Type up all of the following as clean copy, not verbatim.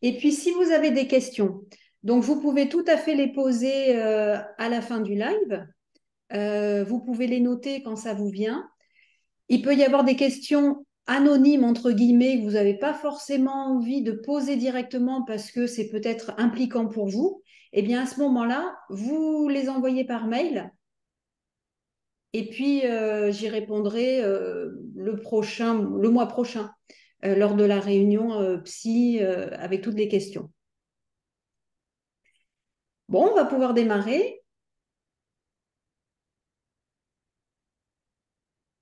Et puis, si vous avez des questions, donc vous pouvez tout à fait les poser à la fin du live. Vous pouvez les noter quand ça vous vient. Il peut y avoir des questions anonymes, entre guillemets, que vous n'avez pas forcément envie de poser directement parce que c'est peut-être impliquant pour vous. Eh bien, à ce moment-là, vous les envoyez par mail et puis j'y répondrai le mois prochain, lors de la réunion psy avec toutes les questions. Bon, on va pouvoir démarrer.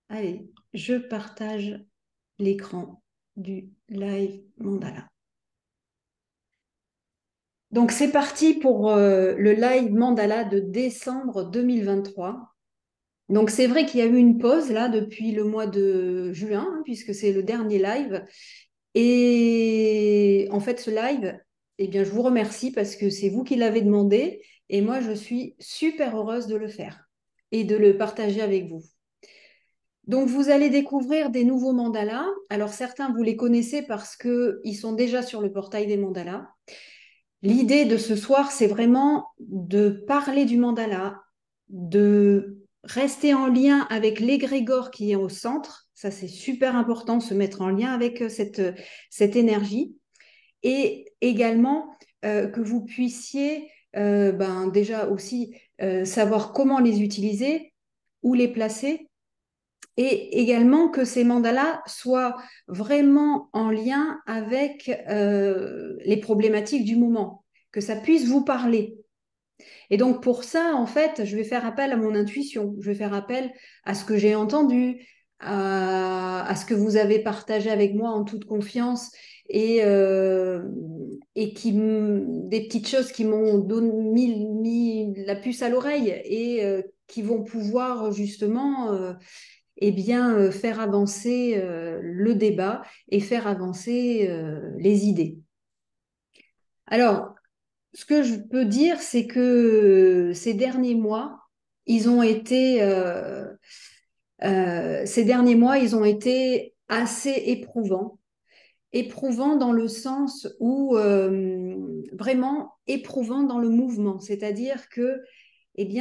Allez, je partage l'écran du live mandala. Donc c'est parti pour le live mandala de décembre 2023. Donc c'est vrai qu'il y a eu une pause là depuis le mois de juin, hein, puisque c'est le dernier live. Et en fait, ce live, eh bien, je vous remercie parce que c'est vous qui l'avez demandé. Et moi, je suis super heureuse de le faire et de le partager avec vous. Donc, vous allez découvrir des nouveaux mandalas. Alors, certains, vous les connaissez parce qu'ils sont déjà sur le portail des mandalas. L'idée de ce soir, c'est vraiment de parler du mandala, de rester en lien avec l'égrégore qui est au centre. Ça, c'est super important, se mettre en lien avec cette énergie. Et également que vous puissiez déjà aussi savoir comment les utiliser, où les placer et également que ces mandalas soient vraiment en lien avec les problématiques du moment, que ça puisse vous parler. Et donc pour ça, en fait, je vais faire appel à mon intuition, je vais faire appel à ce que j'ai entendu, à ce que vous avez partagé avec moi en toute confiance et des petites choses qui m'ont mis la puce à l'oreille et qui vont pouvoir justement faire avancer le débat et faire avancer les idées. Alors, ce que je peux dire, c'est que ces derniers mois, ces derniers mois, ils ont été assez éprouvants. Éprouvants dans le sens où vraiment éprouvants dans le mouvement, c'est-à-dire que il y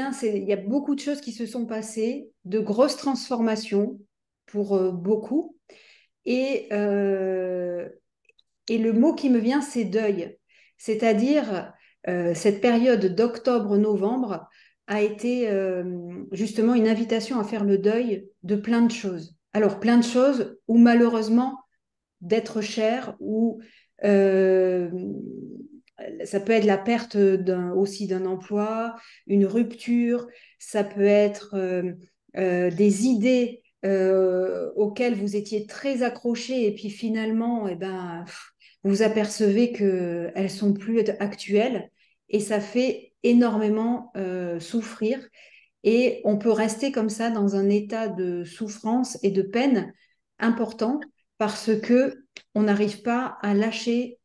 a beaucoup de choses qui se sont passées, de grosses transformations pour beaucoup. Et, euh, et le mot qui me vient, c'est deuil. C'est-à-dire, cette période d'octobre-novembre a été justement une invitation à faire le deuil de plein de choses. Alors, plein de choses où malheureusement, d'être cher, ou euh, ça peut être la perte aussi d'un emploi, une rupture, ça peut être des idées auxquelles vous étiez très accroché et puis finalement, vous apercevez qu'elles sont plus actuelles et ça fait énormément souffrir. Et on peut rester comme ça dans un état de souffrance et de peine important parce que on n'arrive pas à lâcher.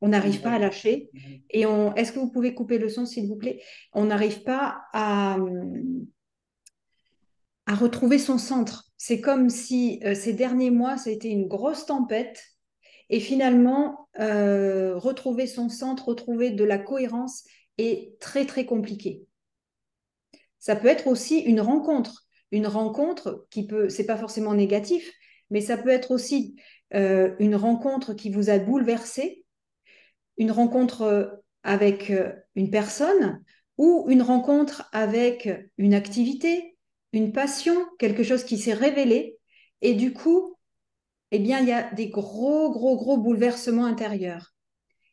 On n'arrive pas à lâcher. Est-ce que vous pouvez couper le son, s'il vous plaît? On n'arrive pas à retrouver son centre. C'est comme si ces derniers mois, ça a été une grosse tempête. Et finalement, retrouver son centre, retrouver de la cohérence est très, très compliqué. Ça peut être aussi une rencontre qui peut, c'est pas forcément négatif, mais ça peut être aussi une rencontre qui vous a bouleversé, une rencontre avec une personne ou une rencontre avec une activité, une passion, quelque chose qui s'est révélé. Et du coup, il y a des gros, gros, gros bouleversements intérieurs.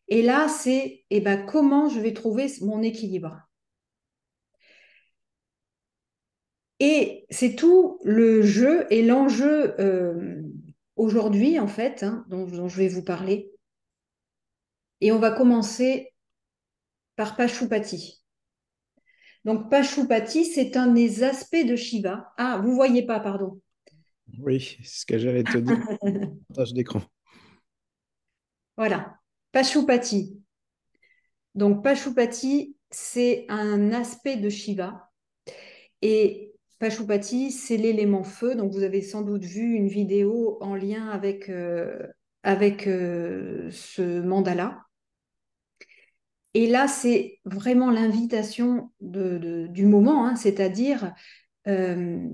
Et là, c'est comment je vais trouver mon équilibre. Et c'est tout le jeu et l'enjeu aujourd'hui, en fait, hein, dont je vais vous parler. Et on va commencer par Pashupati. Donc, Pashupati, c'est un des aspects de Shiva. Ah, vous voyez pas, pardon. Oui, c'est ce que j'allais te dire. Partage d'écran. Voilà. Pashupati. Donc, Pashupati, c'est un aspect de Shiva. Et Pashupati, c'est l'élément feu. Donc, vous avez sans doute vu une vidéo en lien avec ce mandala. Et là, c'est vraiment l'invitation du moment, hein, c'est-à-dire, euh,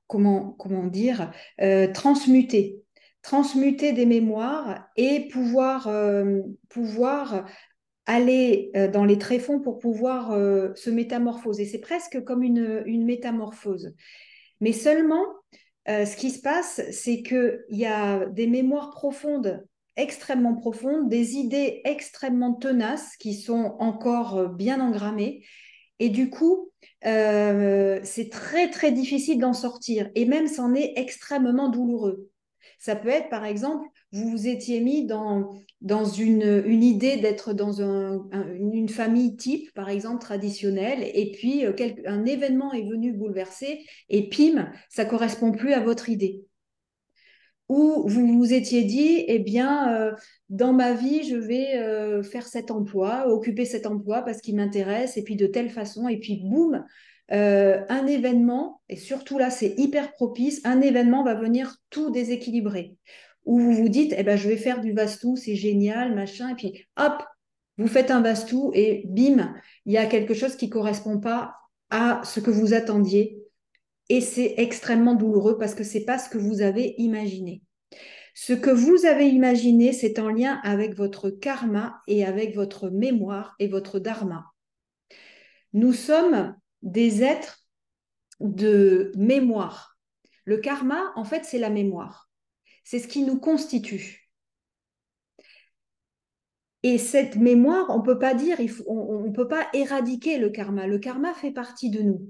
comment dire, transmuter. Transmuter des mémoires et pouvoir aller dans les tréfonds pour pouvoir se métamorphoser. C'est presque comme une métamorphose. Mais seulement, ce qui se passe, c'est qu'il y a des mémoires profondes, extrêmement profondes, des idées extrêmement tenaces qui sont encore bien engrammées. Et du coup, c'est très, très difficile d'en sortir. Et même, c'en est extrêmement douloureux. Ça peut être, par exemple, vous vous étiez mis dans une idée d'être dans une famille type, par exemple, traditionnelle, et puis un événement est venu bouleverser, et pim, ça ne correspond plus à votre idée. Ou vous vous étiez dit, eh bien, dans ma vie, je vais faire cet emploi, occuper cet emploi parce qu'il m'intéresse, et puis de telle façon, et puis boum, un événement, et surtout là, c'est hyper propice, un événement va venir tout déséquilibrer. Ou vous vous dites, eh ben, je vais faire du vastou, c'est génial, machin, et puis hop, vous faites un vastou, et bim, il y a quelque chose qui ne correspond pas à ce que vous attendiez. Et c'est extrêmement douloureux parce que ce n'est pas ce que vous avez imaginé. Ce que vous avez imaginé, c'est en lien avec votre karma et avec votre mémoire et votre dharma. Nous sommes des êtres de mémoire. Le karma, en fait, c'est la mémoire. C'est ce qui nous constitue. Et cette mémoire, on ne peut pas dire, on ne peut pas éradiquer le karma. Le karma fait partie de nous.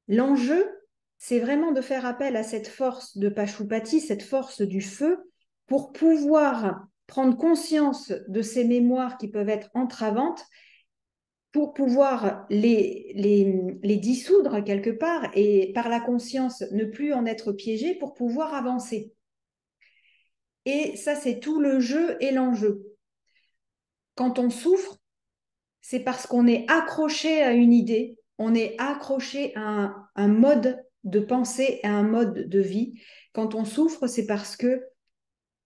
L'enjeu, c'est vraiment de faire appel à cette force de Pashupati, cette force du feu, pour pouvoir prendre conscience de ces mémoires qui peuvent être entravantes, pour pouvoir les dissoudre quelque part et par la conscience ne plus en être piégé pour pouvoir avancer. Et ça, c'est tout le jeu et l'enjeu. Quand on souffre, c'est parce qu'on est accroché à une idée, on est accroché à un mode de pensée, à un mode de vie. Quand on souffre, c'est parce que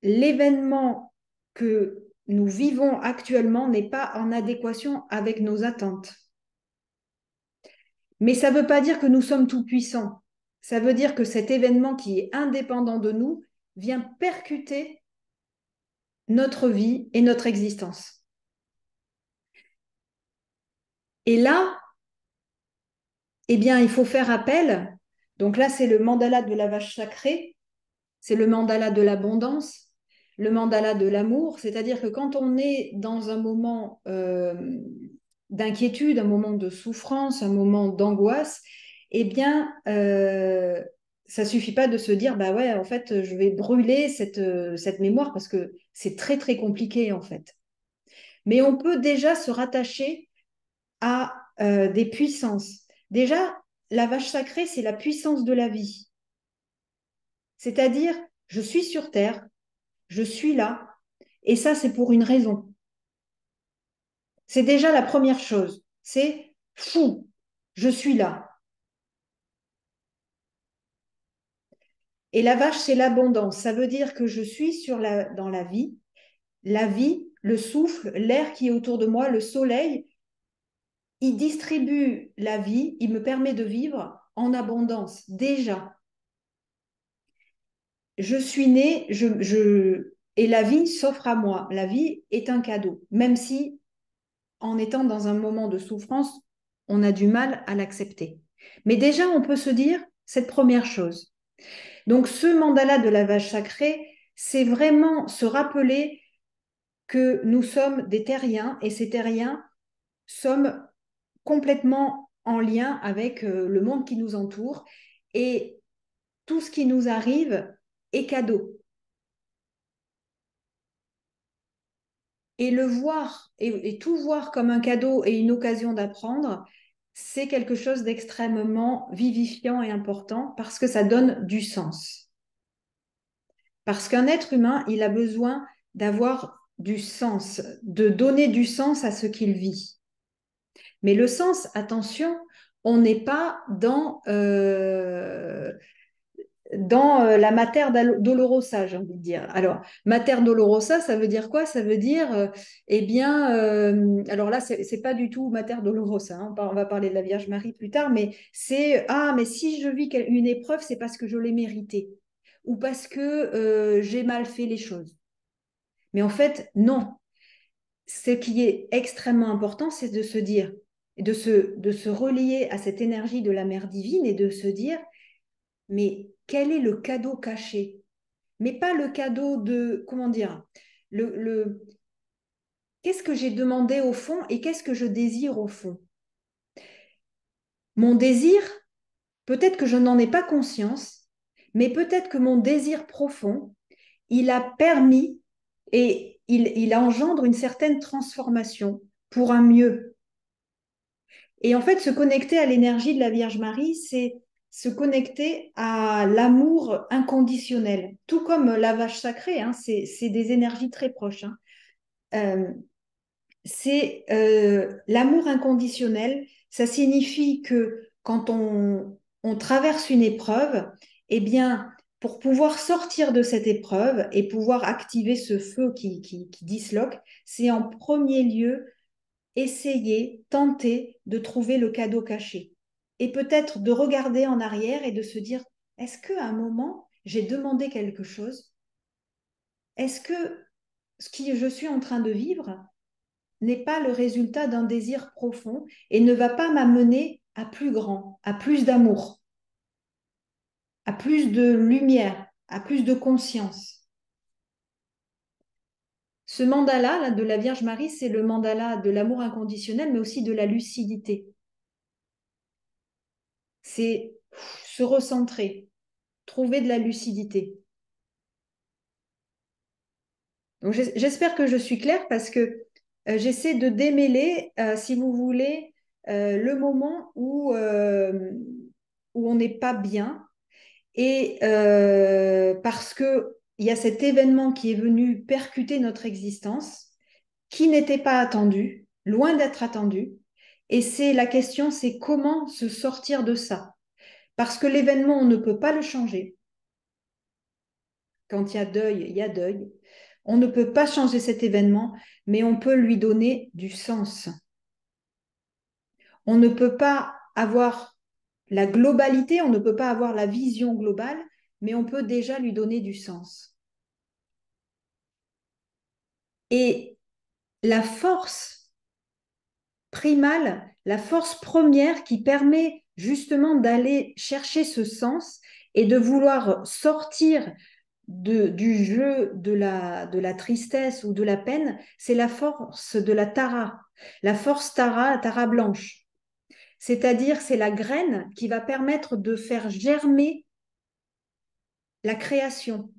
l'événement que nous vivons actuellement n'est pas en adéquation avec nos attentes. Mais ça ne veut pas dire que nous sommes tout-puissants. Ça veut dire que cet événement qui est indépendant de nous vient percuter notre vie et notre existence. Et là, eh bien, il faut faire appel. Donc là, c'est le mandala de la vache sacrée, c'est le mandala de l'abondance, le mandala de l'amour. C'est-à-dire que quand on est dans un moment d'inquiétude, un moment de souffrance, un moment d'angoisse, eh bien, ça suffit pas de se dire, bah ouais, en fait, je vais brûler cette mémoire parce que c'est très, très compliqué, en fait. Mais on peut déjà se rattacher à des puissances. Déjà, la vache sacrée, c'est la puissance de la vie. C'est-à-dire, je suis sur Terre, je suis là, et ça, c'est pour une raison. C'est déjà la première chose. C'est fou, je suis là. Et la vache, c'est l'abondance. Ça veut dire que je suis dans la vie, le souffle, l'air qui est autour de moi, le soleil, il distribue la vie, il me permet de vivre en abondance, déjà. Je suis née, et la vie s'offre à moi. La vie est un cadeau, même si en étant dans un moment de souffrance, on a du mal à l'accepter. Mais déjà, on peut se dire cette première chose. Donc, ce mandala de la vache sacrée, c'est vraiment se rappeler que nous sommes des terriens et ces terriens sommes complètement en lien avec le monde qui nous entoure et tout ce qui nous arrive est cadeau. Et le voir et tout voir comme un cadeau et une occasion d'apprendre, c'est quelque chose d'extrêmement vivifiant et important parce que ça donne du sens. Parce qu'un être humain, il a besoin d'avoir du sens, de donner du sens à ce qu'il vit. Mais le sens, attention, on n'est pas dans la mater dolorosa, j'ai envie de dire. Alors, mater dolorosa, ça veut dire quoi? Ça veut dire, eh bien, alors là, c'est pas du tout mater dolorosa, hein, on va parler de la Vierge Marie plus tard, mais c'est, ah, mais si je vis une épreuve, c'est parce que je l'ai méritée ou parce que j'ai mal fait les choses. Mais en fait, non. Ce qui est extrêmement important, c'est de se dire, de se relier à cette énergie de la mère divine et de se dire, mais quel est le cadeau caché? Mais pas le cadeau de, comment dire, qu'est-ce que j'ai demandé au fond et qu'est-ce que je désire au fond? Mon désir, peut-être que je n'en ai pas conscience, mais peut-être que mon désir profond, il a permis et il engendre une certaine transformation pour un mieux. Et en fait, se connecter à l'énergie de la Vierge Marie, c'est se connecter à l'amour inconditionnel, tout comme la vache sacrée, hein, c'est des énergies très proches. Hein. Euh, c'est l'amour inconditionnel. Ça signifie que quand on traverse une épreuve, eh bien, pour pouvoir sortir de cette épreuve et pouvoir activer ce feu qui disloque, c'est en premier lieu essayer, tenter de trouver le cadeau caché. Et peut-être de regarder en arrière et de se dire, est-ce qu'à un moment, j'ai demandé quelque chose? Est-ce que ce que je suis en train de vivre n'est pas le résultat d'un désir profond et ne va pas m'amener à plus grand, à plus d'amour, à plus de lumière, à plus de conscience? Ce mandala là, de la Vierge Marie, c'est le mandala de l'amour inconditionnel, mais aussi de la lucidité. C'est se recentrer, trouver de la lucidité. Donc, j'espère que je suis claire parce que j'essaie de démêler, si vous voulez, le moment où on n'est pas bien et parce que il y a cet événement qui est venu percuter notre existence, qui n'était pas attendu, loin d'être attendu. Et c'est la question, c'est comment se sortir de ça. Parce que l'événement, on ne peut pas le changer. Quand il y a deuil, il y a deuil. On ne peut pas changer cet événement, mais on peut lui donner du sens. On ne peut pas avoir la globalité, on ne peut pas avoir la vision globale, mais on peut déjà lui donner du sens. Et la force primale, la force première qui permet justement d'aller chercher ce sens et de vouloir sortir du jeu de la tristesse ou de la peine, c'est la force de la Tara. La force Tara, la Tara blanche. C'est-à-dire, c'est la graine qui va permettre de faire germer la création.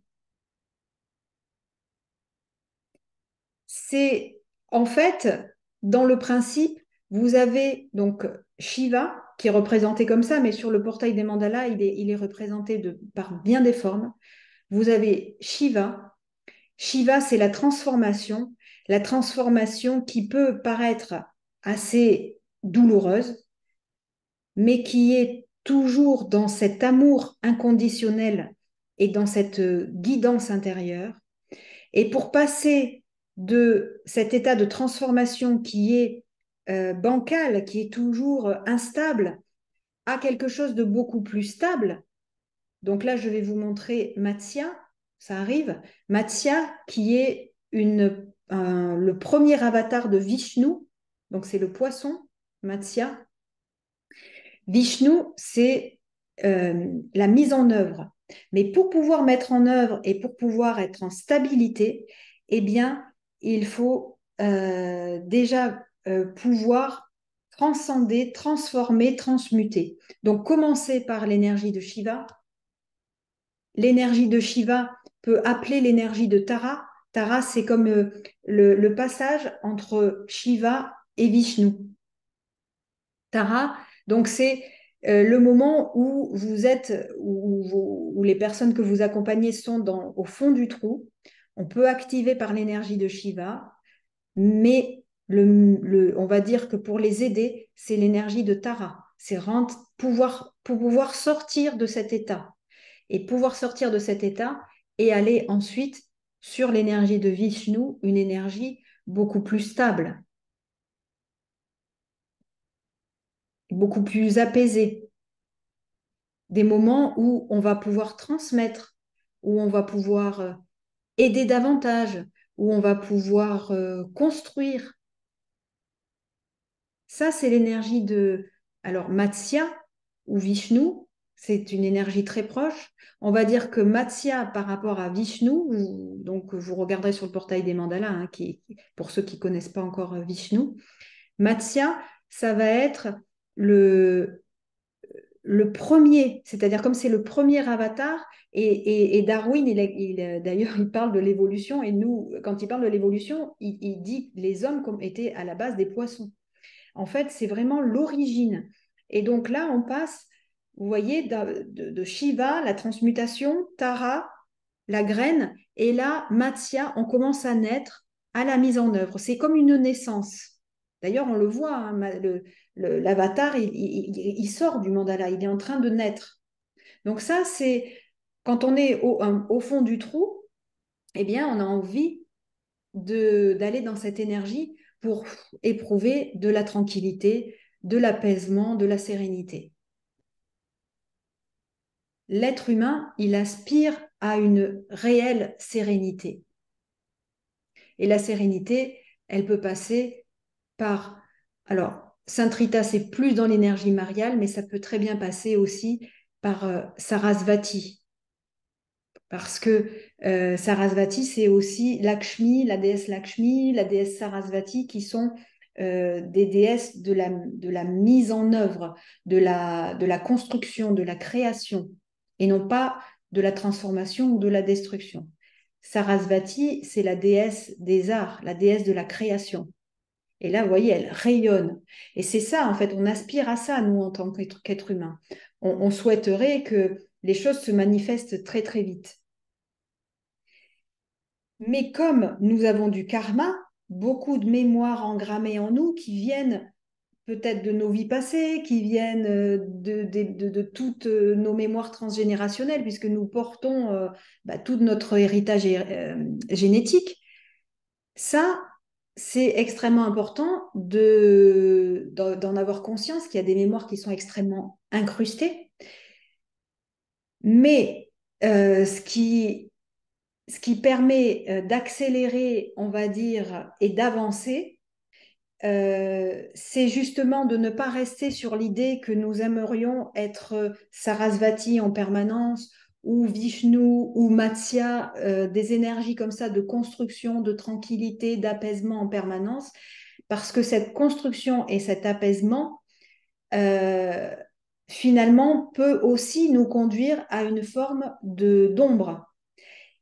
C'est en fait, dans le principe, vous avez donc Shiva qui est représenté comme ça, mais sur le portail des mandalas, il est représenté par bien des formes. Vous avez Shiva. Shiva, c'est la transformation qui peut paraître assez douloureuse, mais qui est toujours dans cet amour inconditionnel et dans cette guidance intérieure. Et pour passer de cet état de transformation qui est bancal, qui est toujours instable, à quelque chose de beaucoup plus stable. Donc là, je vais vous montrer Matsya, ça arrive. Matsya, qui est le premier avatar de Vishnu, donc c'est le poisson, Matsya. Vishnu, c'est la mise en œuvre. Mais pour pouvoir mettre en œuvre et pour pouvoir être en stabilité, eh bien, il faut déjà pouvoir transcender, transformer, transmuter. Donc, commencer par l'énergie de Shiva. L'énergie de Shiva peut appeler l'énergie de Tara. Tara, c'est comme le passage entre Shiva et Vishnu. Tara, donc c'est le moment où vous êtes, où les personnes que vous accompagnez sont au fond du trou. On peut activer par l'énergie de Shiva, mais on va dire que pour les aider, c'est l'énergie de Tara. C'est pour pouvoir sortir de cet état. Et pouvoir sortir de cet état et aller ensuite sur l'énergie de Vishnu, une énergie beaucoup plus stable, beaucoup plus apaisée. Des moments où on va pouvoir transmettre, où on va pouvoir aider davantage, où on va pouvoir construire. Ça, c'est l'énergie de, alors, Matsya ou Vishnu, c'est une énergie très proche. On va dire que Matsya par rapport à Vishnu, donc vous regarderez sur le portail des mandalas, hein, pour ceux qui ne connaissent pas encore Vishnu, Matsya, ça va être le, le premier, c'est-à-dire comme c'est le premier avatar, et Darwin, d'ailleurs, il parle de l'évolution, et nous, quand il parle de l'évolution, il dit que les hommes étaient à la base des poissons. En fait, c'est vraiment l'origine. Et donc là, on passe, vous voyez, de Shiva, la transmutation, Tara, la graine, et là, Matsya, on commence à naître à la mise en œuvre. C'est comme une naissance. D'ailleurs, on le voit, hein, l'avatar, il sort du mandala, il est en train de naître. Donc ça, c'est quand on est au fond du trou, eh bien, on a envie d'aller dans cette énergie pour éprouver de la tranquillité, de l'apaisement, de la sérénité. L'être humain, il aspire à une réelle sérénité. Et la sérénité, elle peut passer par... Alors, Saint Rita, c'est plus dans l'énergie mariale, mais ça peut très bien passer aussi par Sarasvati. Parce que Sarasvati, c'est aussi Lakshmi, la déesse Sarasvati, qui sont des déesses de la mise en œuvre, de la construction, de la création, et non pas de la transformation ou de la destruction. Sarasvati, c'est la déesse des arts, la déesse de la création. Et là, vous voyez, elle rayonne. Et c'est ça, en fait, on aspire à ça, nous, en tant qu'être humain. On souhaiterait que les choses se manifestent très, très vite. Mais comme nous avons du karma, beaucoup de mémoires engrammées en nous qui viennent peut-être de nos vies passées, qui viennent de toutes nos mémoires transgénérationnelles, puisque nous portons tout notre héritage génétique. Ça, c'est extrêmement important d'en avoir conscience qu'il y a des mémoires qui sont extrêmement incrustées. Mais ce qui permet d'accélérer, on va dire, et d'avancer, c'est justement de ne pas rester sur l'idée que nous aimerions être Sarasvati en permanence ou Vishnu ou Matsya, des énergies comme ça de construction, de tranquillité, d'apaisement en permanence, parce que cette construction et cet apaisement, euh, finalement, peut aussi nous conduire à une forme d'ombre.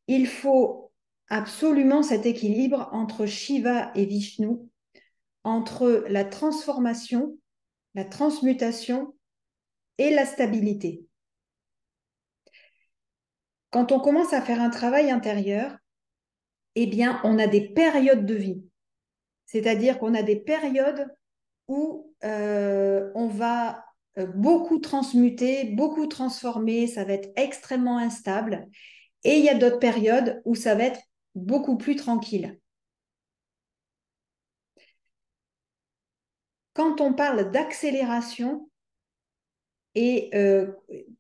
Il faut absolument cet équilibre entre Shiva et Vishnu, entre la transformation, la transmutation et la stabilité. Quand on commence à faire un travail intérieur, eh bien, on a des périodes de vie. C'est-à-dire qu'on a des périodes où on va beaucoup transmuter, beaucoup transformer, ça va être extrêmement instable. Et il y a d'autres périodes où ça va être beaucoup plus tranquille. Quand on parle d'accélération, et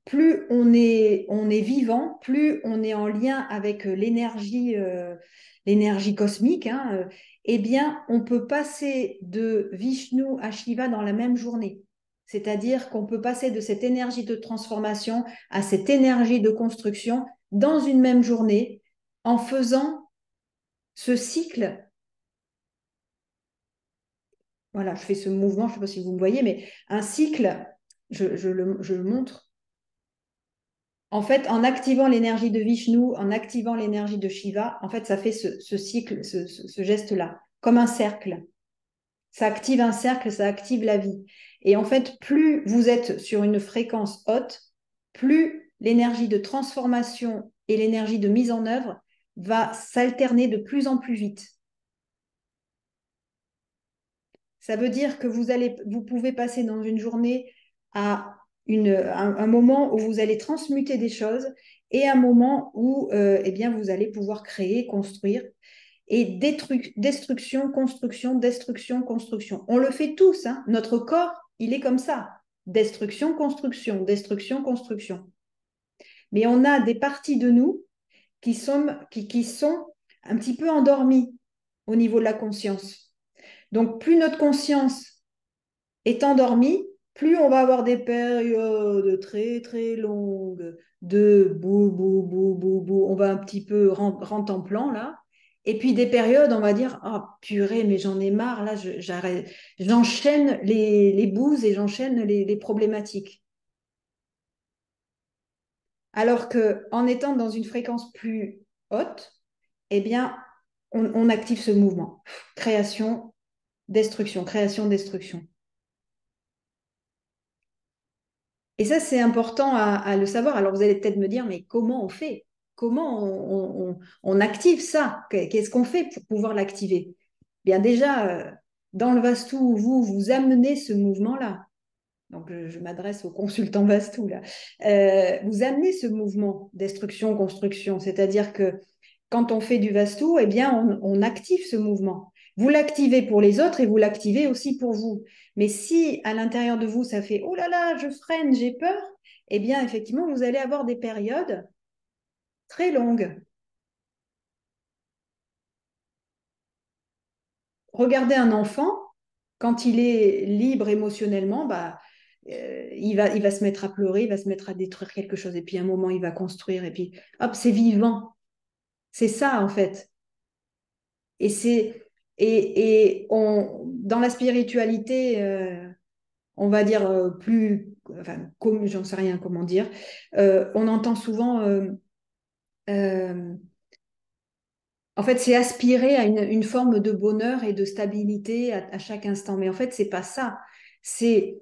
plus on est vivant, plus on est en lien avec l'énergie cosmique, hein, eh bien, on peut passer de Vishnu à Shiva dans la même journée. C'est-à-dire qu'on peut passer de cette énergie de transformation à cette énergie de construction dans une même journée en faisant ce cycle. Voilà, je fais ce mouvement, je ne sais pas si vous me voyez, mais un cycle, je le montre. En fait, en activant l'énergie de Vishnu, en activant l'énergie de Shiva, en fait, ça fait ce cycle, ce geste-là, comme un cercle. Ça active un cercle, ça active la vie. Et en fait, plus vous êtes sur une fréquence haute, plus l'énergie de transformation et l'énergie de mise en œuvre va s'alterner de plus en plus vite. Ça veut dire que vous pouvez passer dans une journée à un moment où vous allez transmuter des choses et un moment où eh bien, vous allez pouvoir créer, construire. Et destruction, construction, destruction, construction. On le fait tous, hein. Notre corps, il est comme ça. Destruction, construction, destruction, construction. Mais on a des parties de nous qui sont un petit peu endormies au niveau de la conscience. Donc, plus notre conscience est endormie, plus on va avoir des périodes très, très longues de bou, bou, bou, bou, bou. On va un petit peu rentrer en plan, là. Et puis des périodes, on va dire, oh purée, mais j'en ai marre, là, j'arrête. J'enchaîne les bouses et j'enchaîne les problématiques. Alors qu'en étant dans une fréquence plus haute, eh bien, on active ce mouvement. Création, destruction, création, destruction. Et ça, c'est important à le savoir. Alors, vous allez peut-être me dire, mais comment on fait? Comment on active ça? Qu'est-ce qu'on fait pour pouvoir l'activer? Bien déjà, dans le Vastou, vous amenez ce mouvement-là. Donc, je m'adresse aux consultants Vastou, là. Vous amenez ce mouvement destruction-construction. C'est-à-dire que quand on fait du Vastu, eh bien, on active ce mouvement. Vous l'activez pour les autres et vous l'activez aussi pour vous. Mais si à l'intérieur de vous, ça fait oh là là, je freine, j'ai peur, eh bien, effectivement, vous allez avoir des périodes très longues. Regardez un enfant, quand il est libre émotionnellement, bah, il va se mettre à pleurer, il va se mettre à détruire quelque chose. Et puis, à un moment, il va construire. Et puis, hop, c'est vivant. C'est ça, en fait. Et c'est dans la spiritualité, on va dire plus, enfin, comme j'en sais rien comment dire, on entend souvent, euh, en fait, c'est aspirer à une forme de bonheur et de stabilité à chaque instant. Mais en fait, c'est pas ça. C'est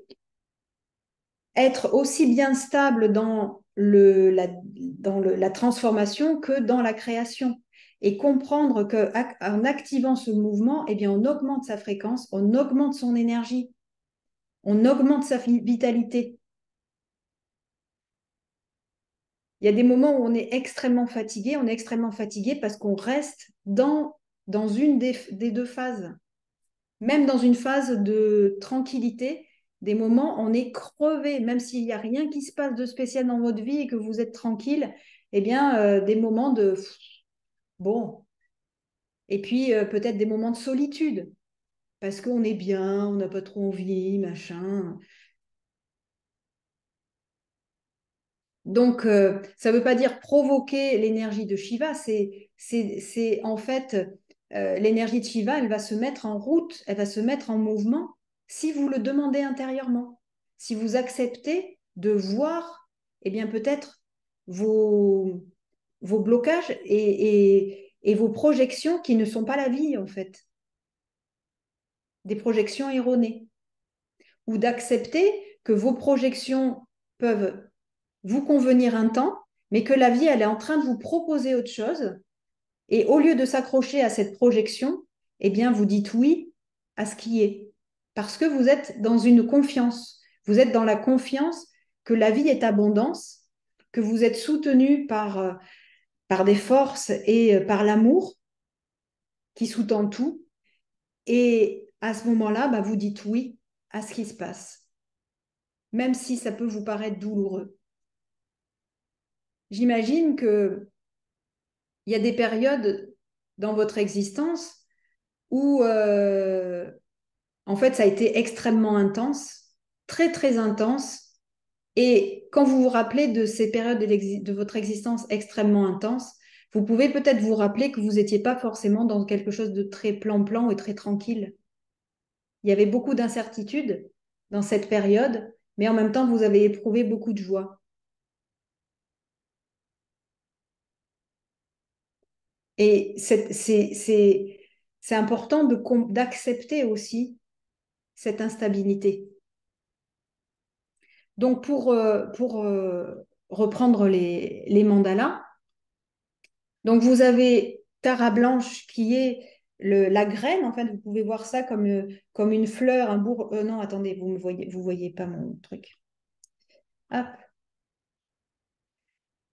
être aussi bien stable dans la transformation que dans la création. Et comprendre qu'en activant ce mouvement, eh bien, on augmente sa fréquence, on augmente son énergie, on augmente sa vitalité. Il y a des moments où on est extrêmement fatigué parce qu'on reste dans une des deux phases. Même dans une phase de tranquillité, des moments, on est crevé, même s'il n'y a rien qui se passe de spécial dans votre vie et que vous êtes tranquille, eh bien, des moments de bon, et puis peut-être des moments de solitude, parce qu'on est bien, on n'a pas trop envie, machin. Donc, ça ne veut pas dire provoquer l'énergie de Shiva, c'est en fait l'énergie de Shiva, elle va se mettre en route, elle va se mettre en mouvement si vous le demandez intérieurement, si vous acceptez de voir, eh bien peut-être vos blocages et vos projections qui ne sont pas la vie en fait, des projections erronées, ou d'accepter que vos projections peuvent vous convenir un temps, mais que la vie, elle est en train de vous proposer autre chose. Et au lieu de s'accrocher à cette projection, eh bien, vous dites oui à ce qui est. Parce que vous êtes dans une confiance. Vous êtes dans la confiance que la vie est abondance, que vous êtes soutenu par des forces et par l'amour qui sous-tend tout. Et à ce moment-là, bah, vous dites oui à ce qui se passe, même si ça peut vous paraître douloureux. J'imagine que il y a des périodes dans votre existence où, en fait, ça a été extrêmement intense, très, très intense. Et quand vous vous rappelez de ces périodes de votre existence extrêmement intense, vous pouvez peut-être vous rappeler que vous n'étiez pas forcément dans quelque chose de très plan-plan et très tranquille. Il y avait beaucoup d'incertitudes dans cette période, mais en même temps, vous avez éprouvé beaucoup de joie. Et c'est important d'accepter aussi cette instabilité. Donc, pour reprendre les mandalas, donc vous avez Tara Blanche qui est la graine. En fait, vous pouvez voir ça comme une fleur, un bourg. Non, attendez, vous voyez pas mon truc. Hop.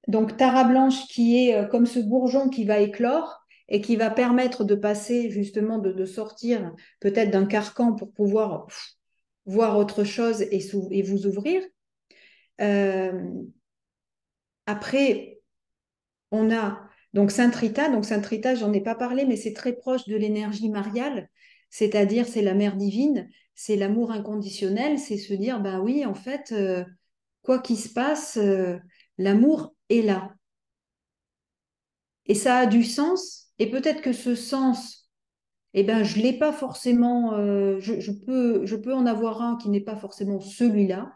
Donc, Tara blanche qui est comme ce bourgeon qui va éclore et qui va permettre de passer justement, de sortir peut-être d'un carcan pour pouvoir voir autre chose et vous ouvrir. Euh, Après, on a donc Saint Rita. Donc, Saint Rita, j'en ai pas parlé, mais c'est très proche de l'énergie mariale, c'est-à-dire c'est la mère divine, c'est l'amour inconditionnel, c'est se dire, ben oui, en fait, quoi qu'il se passe, l'amour est là. Et ça a du sens. Et peut-être que ce sens, eh ben, je l'ai pas forcément. Je peux en avoir un qui n'est pas forcément celui-là.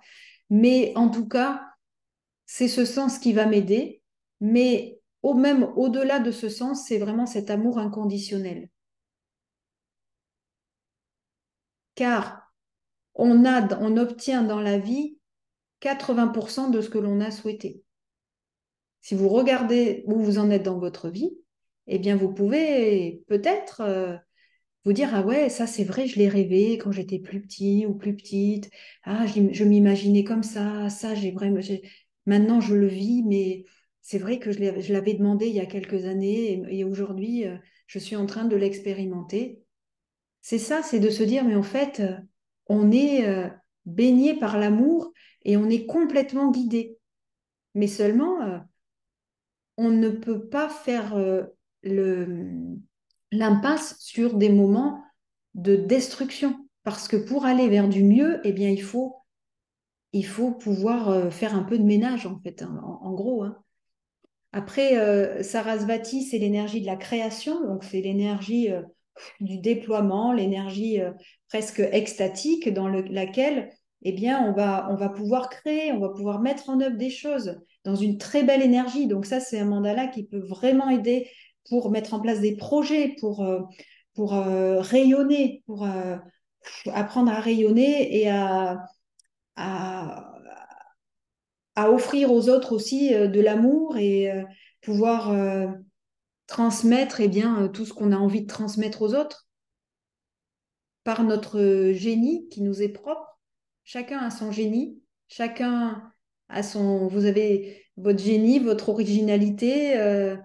Mais en tout cas, c'est ce sens qui va m'aider. Mais même au-delà de ce sens, c'est vraiment cet amour inconditionnel. Car on obtient dans la vie 80% de ce que l'on a souhaité. Si vous regardez où vous en êtes dans votre vie, eh bien, vous pouvez peut-être vous dire, ah ouais, ça c'est vrai, je l'ai rêvé quand j'étais plus petit ou plus petite. Ah, je m'imaginais comme ça j'ai vraiment, maintenant je le vis, mais c'est vrai que je l'avais demandé il y a quelques années et aujourd'hui, je suis en train de l'expérimenter. C'est ça, c'est de se dire, mais en fait, on est baigné par l'amour et on est complètement guidé. Mais seulement, on ne peut pas faire le, l'impasse sur des moments de destruction. Parce que pour aller vers du mieux, eh bien, il faut pouvoir faire un peu de ménage, en fait, hein, en gros. Hein. Après, Sarasvati, c'est l'énergie de la création, donc c'est l'énergie du déploiement, l'énergie presque extatique laquelle eh bien, on va pouvoir créer, on va pouvoir mettre en œuvre des choses dans une très belle énergie. Donc ça, c'est un mandala qui peut vraiment aider pour mettre en place des projets, pour rayonner, pour apprendre à rayonner et à, à offrir aux autres aussi de l'amour et pouvoir transmettre eh bien, tout ce qu'on a envie de transmettre aux autres par notre génie qui nous est propre. Chacun a son génie, chacun a son... Vous avez votre génie, votre originalité,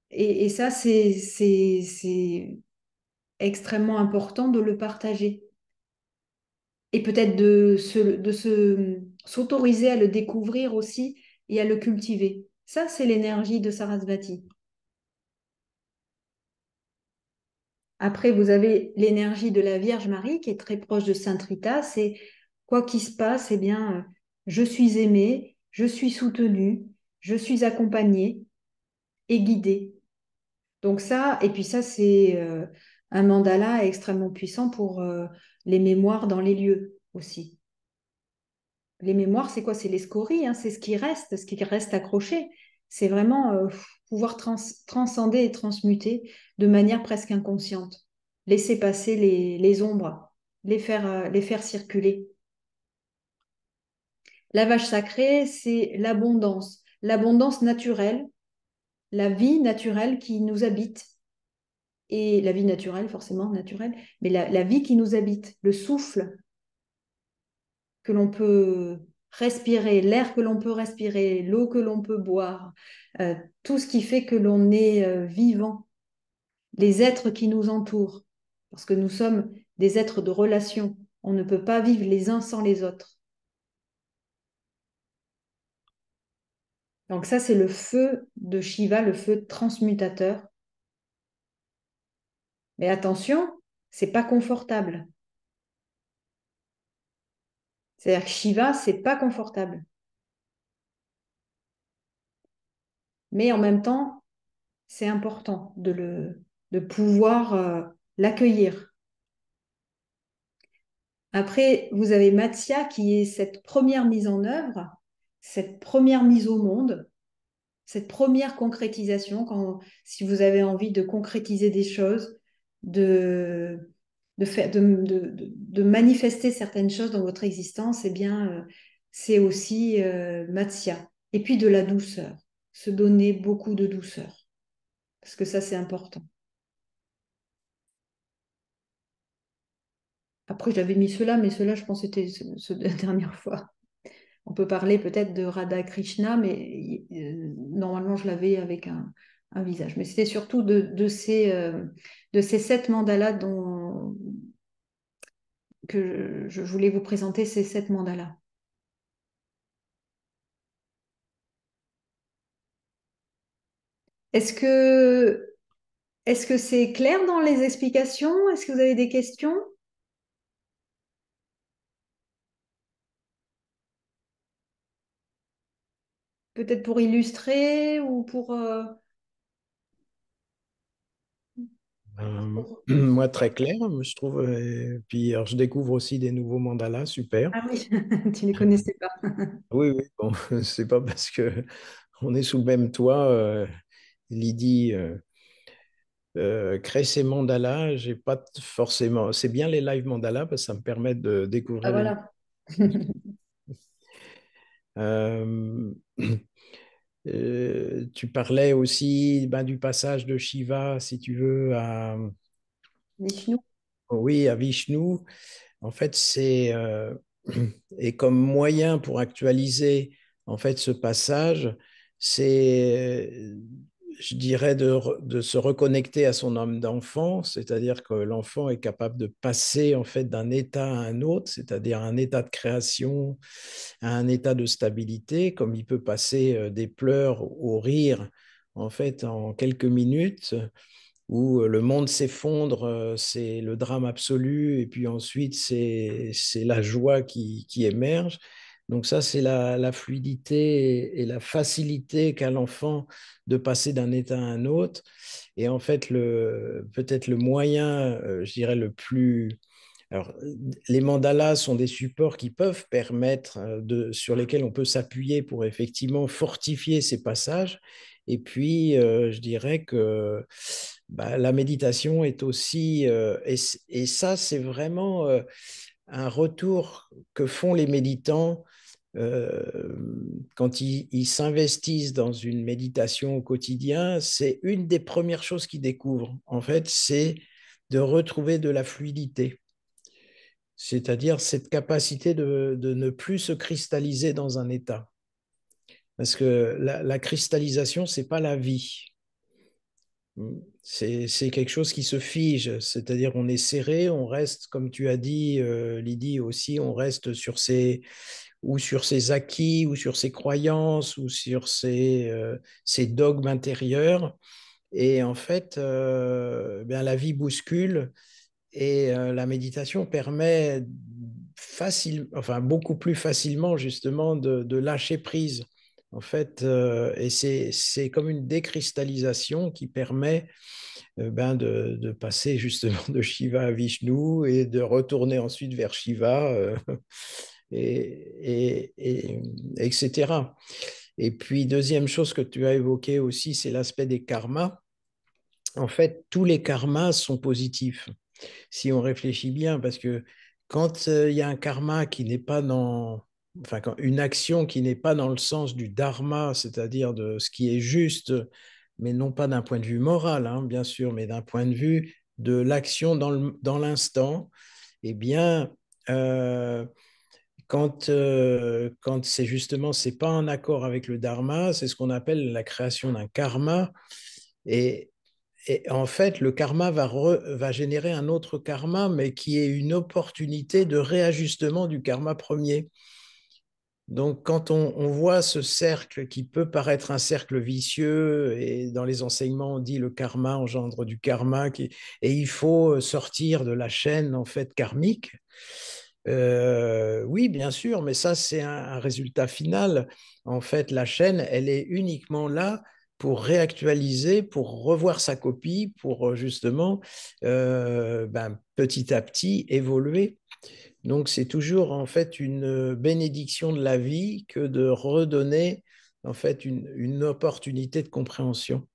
et ça, c'est extrêmement important de le partager. Et peut-être s'autoriser à le découvrir aussi et à le cultiver. Ça, c'est l'énergie de Sarasvati. Après, vous avez l'énergie de la Vierge Marie qui est très proche de Sainte Rita. C'est quoi qu'il se passe, eh bien, je suis aimée, je suis soutenue, je suis accompagnée et guidée. Donc ça, et puis ça, c'est un mandala extrêmement puissant pour les mémoires dans les lieux aussi. Les mémoires, c'est quoi? C'est les scories, hein, c'est ce qui reste accroché. C'est vraiment pouvoir transcender et transmuter de manière presque inconsciente. Laisser passer les ombres, les faire circuler. La vache sacrée, c'est l'abondance naturelle, la vie naturelle qui nous habite. Et la vie naturelle, forcément naturelle, mais la vie qui nous habite, le souffle que l'on peut respirer, l'air que l'on peut respirer, l'eau que l'on peut boire, tout ce qui fait que l'on est vivant, les êtres qui nous entourent, parce que nous sommes des êtres de relation. On ne peut pas vivre les uns sans les autres. Donc ça, c'est le feu de Shiva, le feu transmutateur. Mais attention, c'est pas confortable. C'est-à-dire que Shiva, c'est pas confortable. Mais en même temps, c'est important de pouvoir l'accueillir. Après, vous avez Matsya qui est cette première mise en œuvre, cette première mise au monde, cette première concrétisation, si vous avez envie de concrétiser des choses, de manifester certaines choses dans votre existence, eh bien, c'est aussi Matsya. Et puis de la douceur, se donner beaucoup de douceur, parce que ça, c'est important. Après, j'avais mis cela, mais cela, je pense que c'était la dernière fois. On peut parler peut-être de Radha Krishna, mais normalement, je l'avais avec un visage. Mais c'était surtout de ces 7 mandalas que je voulais vous présenter, ces 7 mandalas. Est-ce que est-ce que c'est clair dans les explications? Est-ce que vous avez des questions? Peut-être pour illustrer ou pour... Moi, très clair, je trouve. Puis, alors, je découvre aussi des nouveaux mandalas, super. Ah oui, tu ne les connaissais pas. Oui, oui, bon, c'est pas parce que on est sous le même toit. Lydie crée ses mandalas. J'ai pas forcément. C'est bien les live mandalas parce que ça me permet de Ah découvrir une. voilà. Euh, tu parlais aussi ben, du passage de Shiva, si tu veux, Vishnu. oui, à Vishnu. En fait, c'est et comme moyen pour actualiser en fait ce passage, c'est, je dirais, de se reconnecter à son âme d'enfant, c'est-à-dire que l'enfant est capable de passer en fait d'un état à un autre, c'est-à-dire un état de création à un état de stabilité, comme il peut passer des pleurs au rire en fait en quelques minutes où le monde s'effondre, c'est le drame absolu, et puis ensuite c'est la joie qui émerge. Donc ça, c'est la fluidité et la facilité qu'a l'enfant de passer d'un état à un autre. Et en fait, peut-être le moyen, je dirais, le plus... Alors, les mandalas sont des supports qui peuvent permettre, sur lesquels on peut s'appuyer pour effectivement fortifier ces passages. Et puis, je dirais que bah, la méditation est aussi, et ça, c'est vraiment un retour que font les méditants euh, quand ils s'investissent dans une méditation au quotidien. C'est une des premières choses qu'ils découvrent. En fait, c'est de retrouver de la fluidité, c'est-à-dire cette capacité de ne plus se cristalliser dans un état. Parce que la cristallisation, c'est pas la vie. C'est quelque chose qui se fige, c'est-à-dire on est serré, on reste, comme tu as dit, Lydie aussi, on reste sur ses acquis, ou sur ses croyances, ou sur ses dogmes intérieurs. Et en fait, bien, la vie bouscule et la méditation permet enfin, beaucoup plus facilement justement de lâcher prise. En fait, et c'est comme une décristallisation qui permet ben de passer justement de Shiva à Vishnu et de retourner ensuite vers Shiva, etc. Et puis, deuxième chose que tu as évoquée aussi, c'est l'aspect des karmas. En fait, tous les karmas sont positifs si on réfléchit bien, parce que quand il y a un karma qui n'est pas dans, enfin, une action qui n'est pas dans le sens du dharma, c'est-à-dire de ce qui est juste, mais non pas d'un point de vue moral, hein, bien sûr, mais d'un point de vue de l'action dans l'instant, eh bien, euh, quand c'est justement, c'est pas en accord avec le dharma, c'est ce qu'on appelle la création d'un karma. Et, et en fait, le karma va générer un autre karma, mais qui est une opportunité de réajustement du karma premier. Donc, quand on voit ce cercle qui peut paraître un cercle vicieux, et dans les enseignements, on dit le karma engendre du karma, et il faut sortir de la chaîne en fait karmique. Oui, bien sûr, mais ça, c'est un résultat final. En fait, la chaîne, elle est uniquement là pour réactualiser, pour revoir sa copie, pour justement ben, petit à petit évoluer. Donc, c'est toujours en fait une bénédiction de la vie que de redonner en fait une opportunité de compréhension.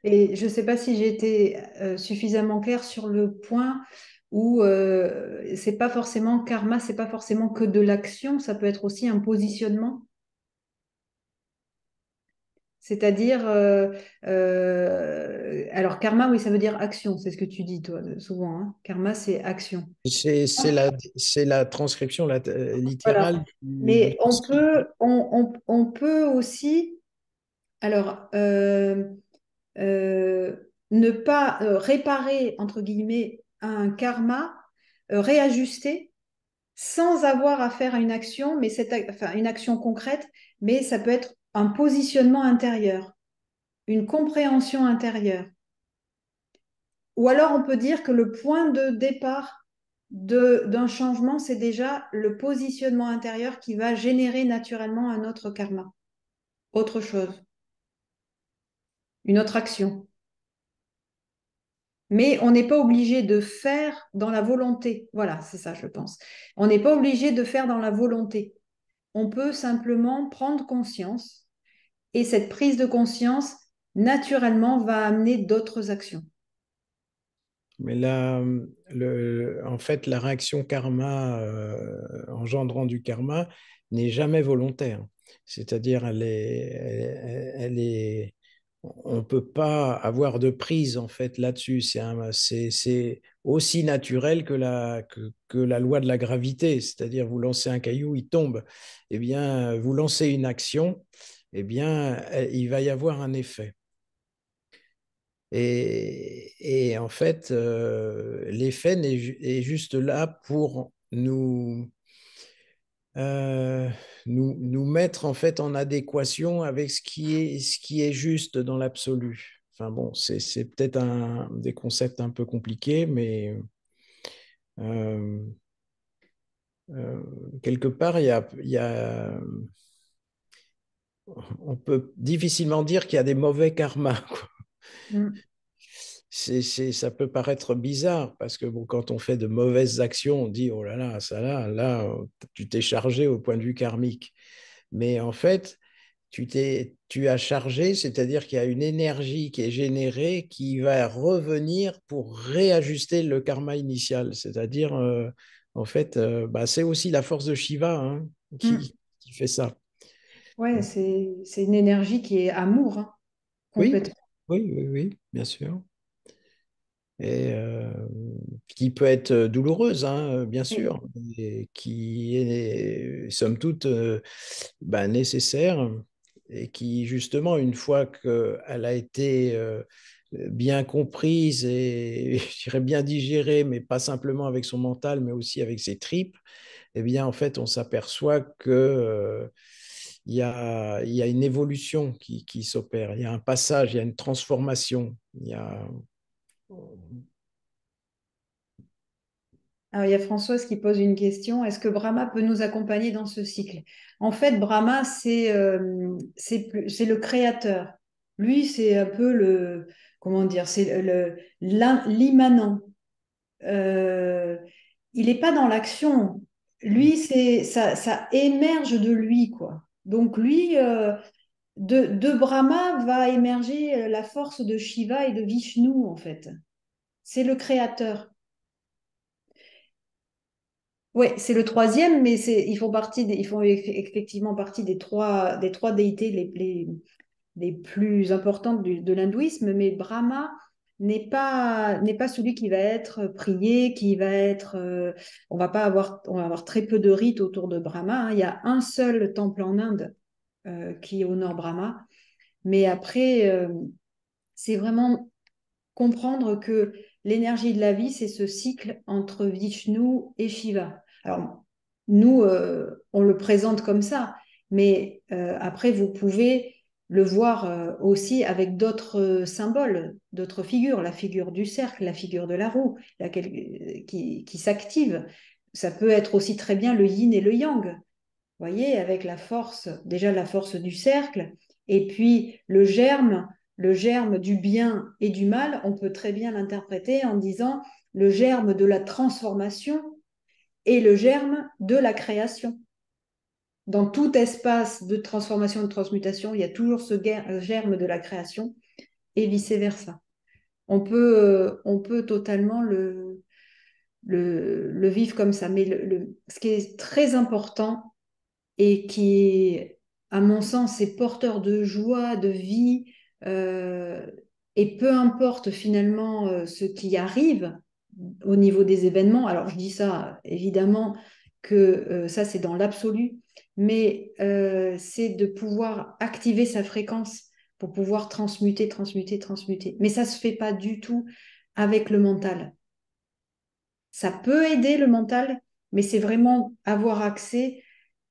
Et je ne sais pas si j'ai été suffisamment claire sur le point où c'est pas forcément karma, c'est pas forcément que de l'action, ça peut être aussi un positionnement. C'est-à-dire, alors karma, oui, ça veut dire action, c'est ce que tu dis, toi, souvent, hein. Karma, c'est action. C'est la transcription Voilà. littérale du Mais sanskrit. on peut aussi, alors, euh, ne pas réparer, entre guillemets, un karma, réajuster sans avoir à faire une action, mais enfin, une action concrète, mais ça peut être un positionnement intérieur, une compréhension intérieure. Ou alors on peut dire que le point de départ d'un changement, c'est déjà le positionnement intérieur qui va générer naturellement un autre karma, autre chose, une autre action. Mais on n'est pas obligé de faire dans la volonté. Voilà, c'est ça, je pense. On n'est pas obligé de faire dans la volonté. On peut simplement prendre conscience et cette prise de conscience, naturellement, va amener d'autres actions. Mais là, en fait, la réaction karma engendrant du karma n'est jamais volontaire. C'est-à-dire, on ne peut pas avoir de prise en fait là-dessus. C'est aussi naturel que la loi de la gravité. C'est-à-dire, vous lancez un caillou, il tombe. Eh bien, vous lancez une action, eh bien, il va y avoir un effet. Et en fait, l'effet est juste là pour euh, nous mettre en fait en adéquation avec ce qui est juste dans l'absolu. Enfin bon, c'est peut-être des concepts un peu compliqués, mais euh, euh, quelque part, on peut difficilement dire qu'il y a des mauvais karmas, quoi. Mm. Ça peut paraître bizarre parce que bon, quand on fait de mauvaises actions, on dit oh là là, ça là, tu t'es chargé au point de vue karmique. Mais en fait, tu as chargé, c'est-à-dire qu'il y a une énergie qui est générée qui va revenir pour réajuster le karma initial. C'est-à-dire, en fait, bah, c'est aussi la force de Shiva hein, Mm. qui fait ça. Ouais, c'est une énergie qui est amour, hein, Oui, complètement. oui, bien sûr. Et qui peut être douloureuse, hein, bien Oui. sûr, et qui est, somme toute, ben, nécessaire, et qui, justement, une fois qu'elle a été bien comprise et, je dirais, bien digérée, mais pas simplement avec son mental, mais aussi avec ses tripes, eh bien, en fait, on s'aperçoit que il y a une évolution qui s'opère, il y a un passage, il y a une transformation, il y a... Alors, il y a Françoise qui pose une question. Est-ce que Brahma peut nous accompagner dans ce cycle? En fait, Brahma, c'est le créateur. Lui, c'est un peu comment dire, c'est l'immanent. Euh, il n'est pas dans l'action. Lui, ça émerge de lui, quoi. Donc, lui, de Brahma va émerger la force de Shiva et de Vishnu, en fait. C'est le créateur. Oui, c'est le troisième, mais ils font effectivement partie des trois déités les plus importantes de l'hindouisme, mais Brahma n'est pas celui qui va être prié, qui va être, on va avoir très peu de rites autour de Brahma, hein. Il y a un seul temple en Inde qui honore Brahma, mais après, c'est vraiment comprendre que l'énergie de la vie, c'est ce cycle entre Vishnu et Shiva. Alors, nous, on le présente comme ça, mais après, vous pouvez le voir aussi avec d'autres symboles, d'autres figures, la figure du cercle, la figure de la roue, qui s'active. Ça peut être aussi très bien le yin et le yang, vous voyez, avec la force, déjà la force du cercle, et puis le germe du bien et du mal, on peut très bien l'interpréter en disant le germe de la transformation et le germe de la création. Dans tout espace de transformation et de transmutation, il y a toujours ce germe de la création et vice-versa. On peut totalement le vivre comme ça. Mais ce qui est très important et qui est à mon sens, c'est porteur de joie, de vie, euh, et peu importe finalement ce qui arrive au niveau des événements. Alors je dis ça, évidemment, que ça c'est dans l'absolu, mais c'est de pouvoir activer sa fréquence pour pouvoir transmuter, transmuter, transmuter. Mais ça ne se fait pas du tout avec le mental. Ça peut aider le mental, mais c'est vraiment avoir accès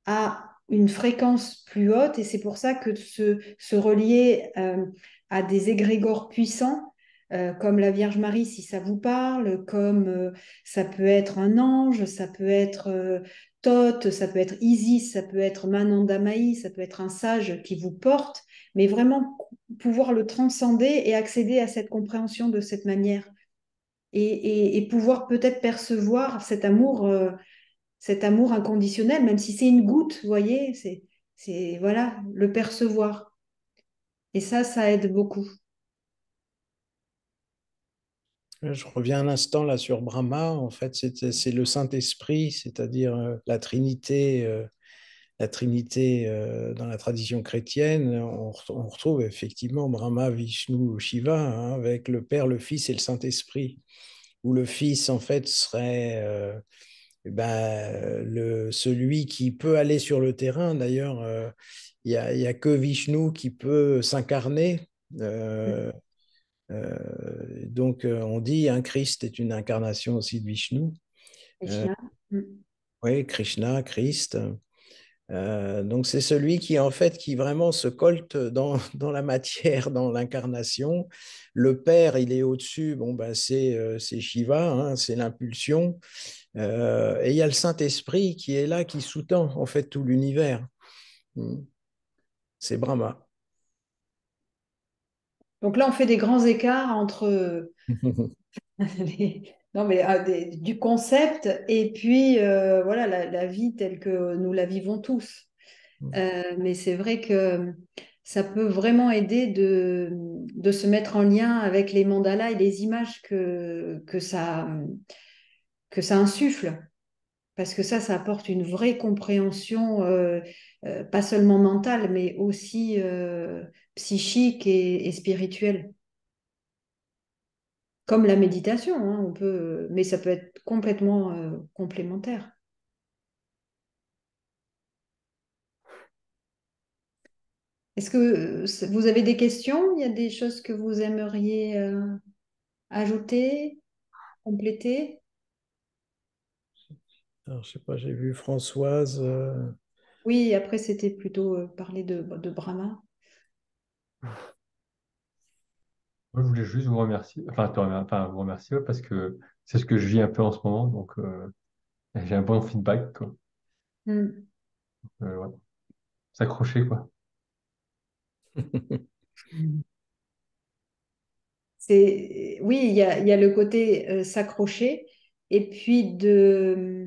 à une fréquence plus haute et c'est pour ça que se relier à des égrégores puissants, comme la Vierge Marie, si ça vous parle, comme ça peut être un ange, ça peut être Thoth, ça peut être Isis, ça peut être Mananda Maï, ça peut être un sage qui vous porte, mais vraiment pouvoir le transcender et accéder à cette compréhension de cette manière et pouvoir peut-être percevoir cet amour inconditionnel, même si c'est une goutte, vous voyez, voilà, le percevoir. Et ça aide beaucoup. Je reviens un instant là sur Brahma. En fait, c'est le Saint-Esprit, c'est-à-dire la Trinité dans la tradition chrétienne. On retrouve effectivement Brahma, Vishnu, Shiva, hein, avec le Père, le Fils et le Saint-Esprit. Où le Fils, en fait, serait celui qui peut aller sur le terrain. D'ailleurs, il y a que Vishnu qui peut s'incarner. Euh, on dit un Christ est une incarnation aussi de Vishnu. Euh, Krishna. Mm. oui, Krishna, Christ. Donc c'est celui qui en fait qui vraiment se colte dans la matière, dans l'incarnation. Le Père, il est au-dessus, bon ben c'est Shiva, hein, c'est l'impulsion. Et il y a le Saint-Esprit qui est là, qui sous-tend en fait tout l'univers. Hmm. C'est Brahma. Donc là, on fait des grands écarts entre non, mais, du concept et puis voilà, la vie telle que nous la vivons tous. Mais c'est vrai que ça peut vraiment aider de se mettre en lien avec les mandalas et les images que ça insuffle. Parce que ça apporte une vraie compréhension, pas seulement mentale, mais aussi psychique et spirituelle. Comme la méditation, hein, mais ça peut être complètement complémentaire. Est-ce que vous avez des questions? Il y a des choses que vous aimeriez ajouter, compléter? Alors, je sais pas, j'ai vu Françoise. Oui, après, c'était plutôt parler de Brahma. Moi, je voulais juste vous remercier, enfin, vous remercier ouais, parce que c'est ce que je vis un peu en ce moment, donc j'ai un bon feedback, quoi. Hmm. Ouais. S'accrocher, quoi. Oui, il y a le côté s'accrocher et puis euh,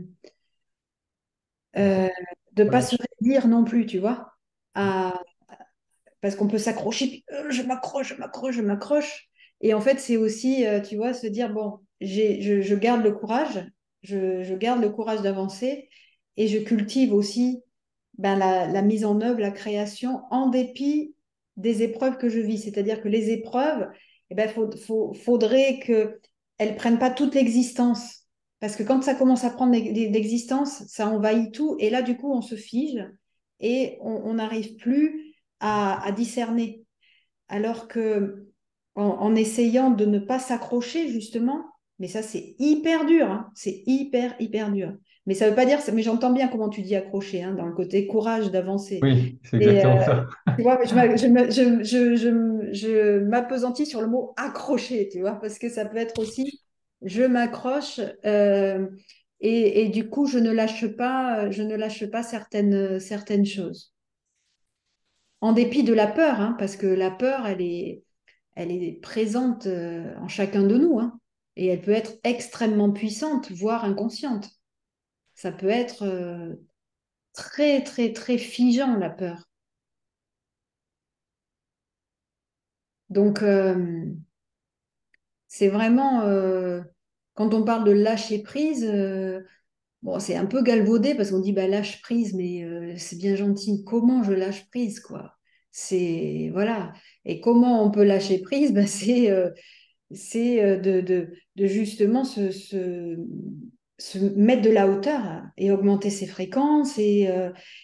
de pas Voilà. se réduire non plus, tu vois, parce qu'on peut s'accrocher, puis je m'accroche, je m'accroche, je m'accroche. Et en fait, c'est aussi, tu vois, se dire, bon, je garde le courage, je garde le courage d'avancer et je cultive aussi ben, la mise en œuvre, la création, en dépit des épreuves que je vis. C'est-à-dire que les épreuves, eh ben, faudrait qu'elles ne prennent pas toute l'existence. Parce que quand ça commence à prendre l'existence, ça envahit tout. Et là, du coup, on se fige et on n'arrive plus à discerner. Alors que en essayant de ne pas s'accrocher, justement, mais ça, c'est hyper dur, hein, c'est hyper, hyper dur. Mais ça veut pas dire, mais j'entends bien comment tu dis accrocher, hein, dans le côté courage d'avancer. Oui, c'est Et exactement ça. tu vois, je m'appesantis sur le mot accrocher, tu vois, parce que ça peut être aussi je m'accroche et du coup, je ne lâche pas certaines choses en dépit de la peur, hein, parce que la peur, elle est présente en chacun de nous, hein, et elle peut être extrêmement puissante, voire inconsciente. Ça peut être très, très, très figeant, la peur. Donc, c'est vraiment, quand on parle de lâcher prise, Bon, c'est un peu galvaudé parce qu'on dit bah, lâche prise, mais c'est bien gentil. Comment je lâche prise, quoi? C'est voilà. Et comment on peut lâcher prise? Bah, c'est de justement se mettre de la hauteur et augmenter ses fréquences et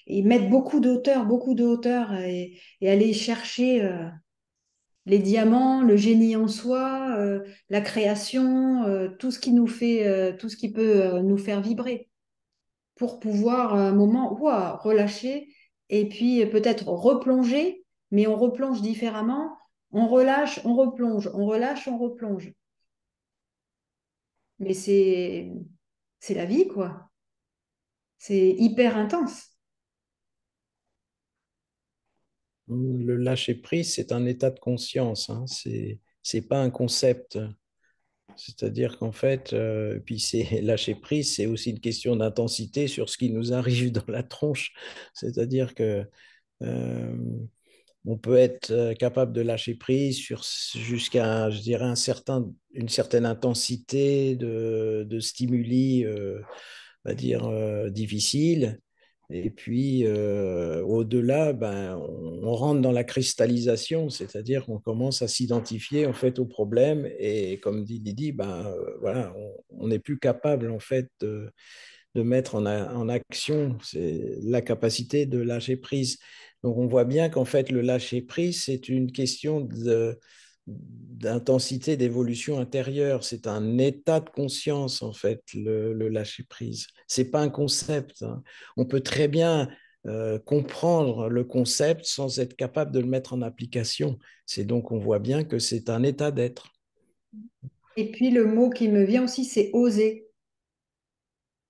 mettre beaucoup de hauteur et aller chercher les diamants, le génie en soi, la création, tout ce qui nous fait, tout ce qui peut nous faire vibrer pour pouvoir à un moment ouah, relâcher et puis peut-être replonger, mais on replonge différemment. On relâche, on replonge, on relâche, on replonge. Mais c'est la vie, quoi. C'est hyper intense. Le lâcher prise, c'est un état de conscience, hein. C'est pas un concept. C'est-à-dire qu'en fait, puis c'est lâcher prise, c'est aussi une question d'intensité sur ce qui nous arrive dans la tronche. C'est-à-dire que euh, on peut être capable de lâcher prise jusqu'à, je dirais, une certaine intensité de stimuli, on va dire, difficiles. Et puis, au-delà, ben, on rentre dans la cristallisation, c'est-à-dire qu'on commence à s'identifier en fait au problème. Et comme dit Lydie, ben, voilà, on n'est plus capable en fait de mettre en action, c'est la capacité de lâcher prise. Donc on voit bien qu'en fait le lâcher prise, c'est une question d'intensité d'évolution intérieure. C'est un état de conscience, en fait, le lâcher prise. C'est pas un concept, hein. On peut très bien comprendre le concept sans être capable de le mettre en application. C'est donc, on voit bien que c'est un état d'être. Et puis le mot qui me vient aussi, c'est oser.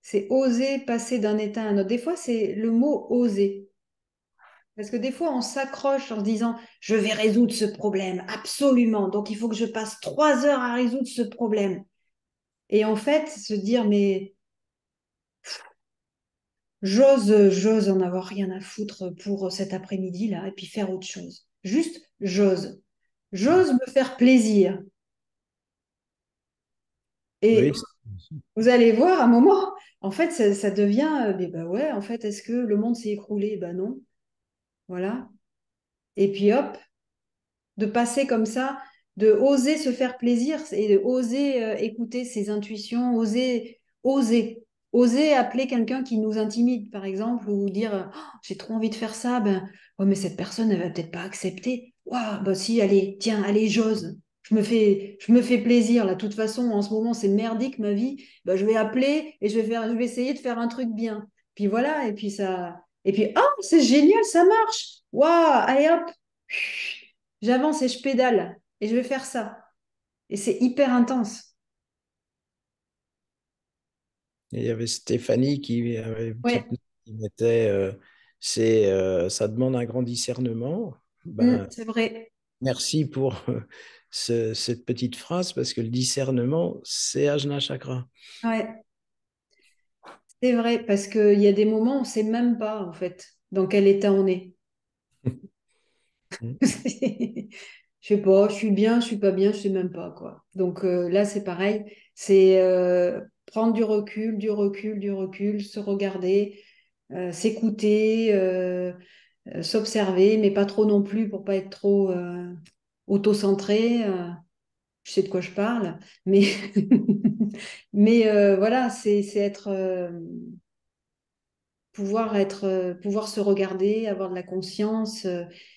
C'est oser passer d'un état à un autre. Des fois, c'est le mot oser. Parce que des fois, on s'accroche en se disant, je vais résoudre ce problème, absolument. Donc, il faut que je passe 3 heures à résoudre ce problème. Et en fait, se dire, mais j'ose en avoir rien à foutre pour cet après-midi-là et puis faire autre chose. Juste, j'ose. J'ose me faire plaisir. Et Oui, vous allez voir, à un moment, en fait, ça devient, mais bah ouais, en fait, est-ce que le monde s'est écroulé? Ben non. Voilà. Et puis hop, de passer comme ça, de oser se faire plaisir et de oser écouter ses intuitions, oser appeler quelqu'un qui nous intimide, par exemple, ou dire oh, j'ai trop envie de faire ça, ben ouais, mais cette personne, elle va peut-être pas accepter. Waouh, bah si, allez, tiens, allez, j'ose. Je me fais plaisir. Là, de toute façon, en ce moment, c'est merdique ma vie. Ben, je vais appeler et je vais essayer de faire un truc bien. Puis voilà, et puis ça, et puis oh, c'est génial, ça marche. Waouh, allez hop, j'avance et je pédale et je vais faire ça. Et c'est hyper intense. et il y avait Stéphanie qui avait une petite Ouais, note qui mettait ça demande un grand discernement. Ben, c'est vrai. merci pour cette petite phrase parce que le discernement, c'est Ajna Chakra. Ouais, c'est vrai parce qu'il y a des moments où on ne sait même pas en fait dans quel état on est. Je sais pas, je suis bien, je suis pas bien, je sais même pas quoi. Donc là, c'est pareil, c'est prendre du recul, du recul, du recul, se regarder, s'écouter, s'observer, mais pas trop non plus pour pas être trop auto-centré. Je sais de quoi je parle, mais, mais voilà, c'est être, pouvoir se regarder, avoir de la conscience.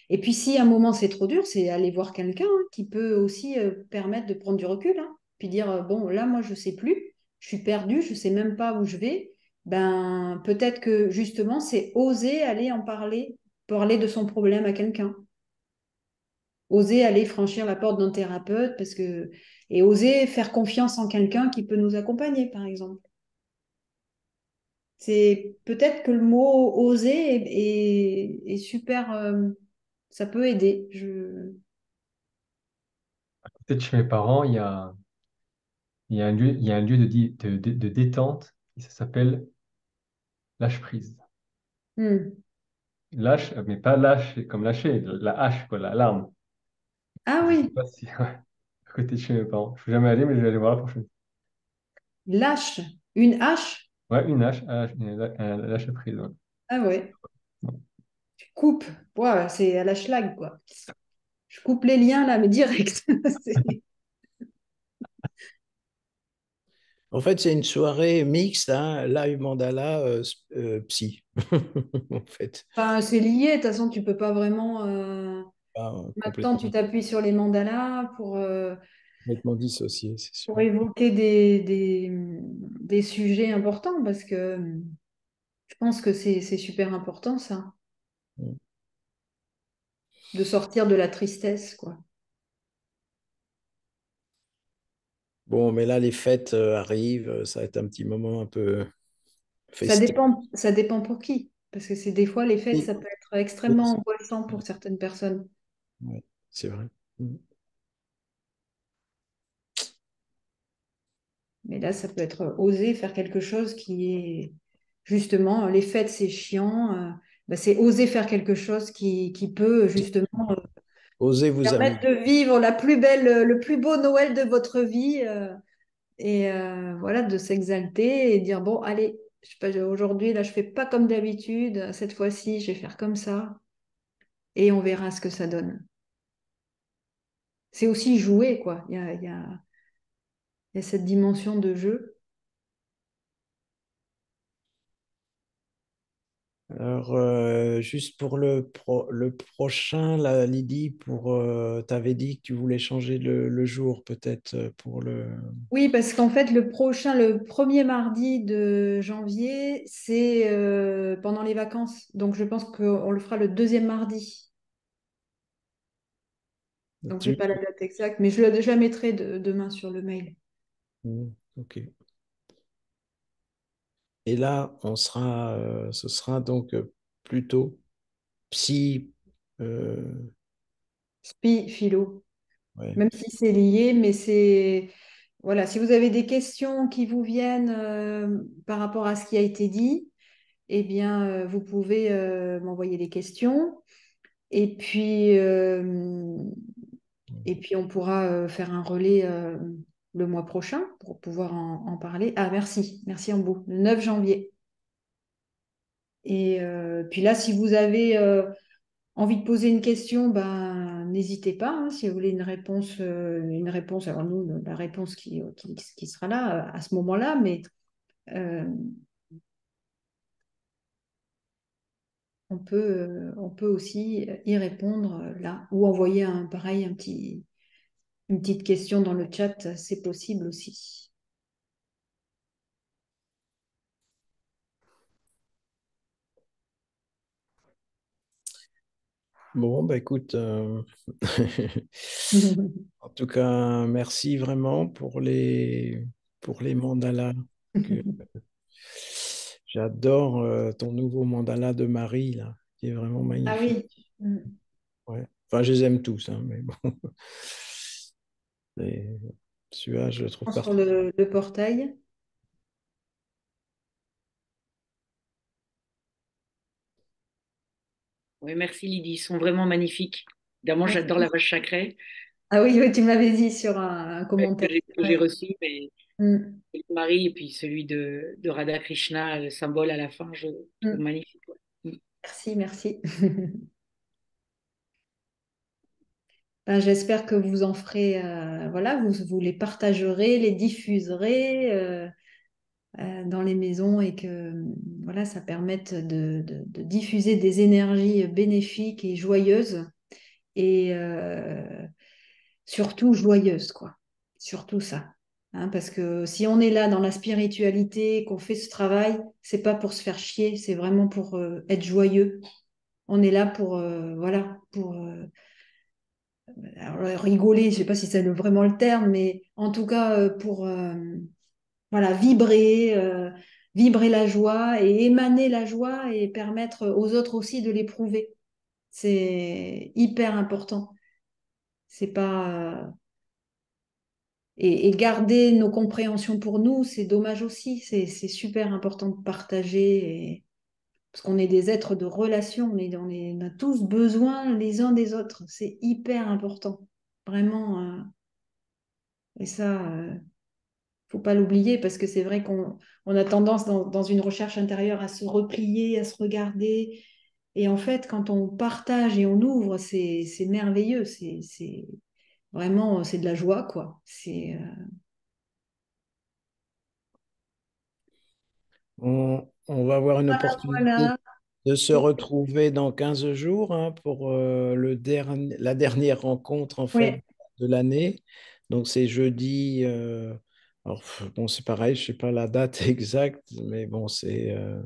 Et puis si à un moment c'est trop dur, c'est aller voir quelqu'un hein, qui peut aussi permettre de prendre du recul, hein, puis dire, bon, là, moi, je sais plus, je suis perdue, je sais même pas où je vais. Ben, peut-être que justement, c'est oser aller en parler, parler de son problème à quelqu'un. Oser aller franchir la porte d'un thérapeute parce que et oser faire confiance en quelqu'un qui peut nous accompagner, par exemple. C'est peut-être que le mot oser est super, ça peut aider. Peut-être chez mes parents, il y a un lieu de détente et ça s'appelle lâche prise. Hmm. Lâche, mais pas lâche comme lâcher, la hache, quoi, la larme. Ah Je sais oui, pas si, ouais, à côté de chez mes parents. Je suis jamais allé, mais je vais aller voir la prochaine. lâche, une hache. Ouais, une hache, un lâcher prise. Ouais. Ah ouais, tu coupes. Ouais, c'est à la schlag, quoi. Je coupe les liens là, mais direct. C'est- En fait, c'est une soirée mixte, hein, live mandala, psy. En fait, Enfin, c'est lié, de toute façon, tu peux pas vraiment. pas Maintenant, tu complètement, t'appuies sur les mandalas complètement dissocié, c'est pour sûr. évoquer des sujets importants parce que je pense que c'est super important, ça, de sortir de la tristesse, quoi. Bon, mais là, les fêtes arrivent, ça va être un petit moment un peu festif. Ça dépend pour qui, parce que c'est des fois, les fêtes, Oui, ça peut être extrêmement oui, angoissant pour certaines personnes. ouais, c'est vrai. Mm. Mais là, ça peut être oser faire quelque chose qui est justement, les fêtes, c'est chiant. Bah, c'est oser faire quelque chose qui peut justement Osez vous permettre amuser. de vivre la plus belle, le plus beau Noël de votre vie voilà, de s'exalter et dire, bon, allez, je sais pas, aujourd'hui, là, je fais pas comme d'habitude. Cette fois-ci, je vais faire comme ça et on verra ce que ça donne. C'est aussi jouer, quoi. Il y a cette dimension de jeu. Alors, juste pour le prochain, là, Lydie, t'avais dit que tu voulais changer le jour, peut-être, pour le... Oui, parce qu'en fait, le premier mardi de janvier, c'est pendant les vacances. Donc, je pense qu'on le fera le deuxième mardi. Donc, j'ai Tu... pas la date exacte, mais je la mettrai demain sur le mail. Mm, ok. Et là, ce sera donc plutôt psy, euh, Spi, philo, ouais. même si c'est lié, mais c'est... Voilà, si vous avez des questions qui vous viennent par rapport à ce qui a été dit, eh bien, vous pouvez m'envoyer des questions. Et puis, euh, et puis on pourra faire un relais le mois prochain pour pouvoir en parler. Ah, merci. Merci Ambou. Le 9 janvier. Et puis là, si vous avez envie de poser une question, ben, n'hésitez pas. Hein, si vous voulez une réponse, alors nous, la réponse qui sera là à ce moment-là, mais euh, on peut aussi y répondre là ou envoyer pareil, une petite question dans le chat, c'est possible aussi. Bon, bah écoute, en tout cas, merci vraiment pour les mandalas. Que... J'adore ton nouveau mandala de Marie, là, qui est vraiment Ah magnifique. oui. Je Ouais. Enfin, je les aime tous, hein, mais bon. Et celui-là, je le trouve pense sur parfait. le portail. Oui, merci Lydie, ils sont vraiment magnifiques. Évidemment, j'adore la Merci. vache sacrée Ah oui, oui, tu m'avais dit sur un que commentaire. j'ai Ouais. reçu, mais Mm, celui de Marie et puis celui de Radha Krishna, le symbole à la fin, je trouve mm. magnifique. Ouais. Merci, merci. Ben, j'espère que vous en ferez, voilà, vous les partagerez, les diffuserez dans les maisons et que voilà, ça permette de diffuser des énergies bénéfiques et joyeuses et surtout joyeuses, quoi. Surtout ça. Hein, parce que si on est là dans la spiritualité, qu'on fait ce travail, c'est pas pour se faire chier, c'est vraiment pour être joyeux. On est là pour, voilà, pour alors, rigoler, je sais pas si c'est vraiment le terme, mais en tout cas pour voilà, vibrer la joie et émaner la joie et permettre aux autres aussi de l'éprouver. C'est hyper important. C'est pas et garder nos compréhensions pour nous, c'est dommage aussi. C'est super important de partager parce qu'on est des êtres de relation. On a tous besoin les uns des autres. C'est hyper important. Vraiment. Et ça. Faut pas l'oublier parce que c'est vrai qu'on a tendance dans une recherche intérieure à se replier, à se regarder. Et en fait, quand on partage et on ouvre, c'est merveilleux. C'est vraiment, c'est de la joie, quoi. On va avoir une opportunité Voilà. de se retrouver dans 15 jours, hein, pour la dernière rencontre en fait Ouais, de l'année. Donc c'est jeudi. Alors, bon, c'est pareil, je sais pas la date exacte, mais bon, c'est euh,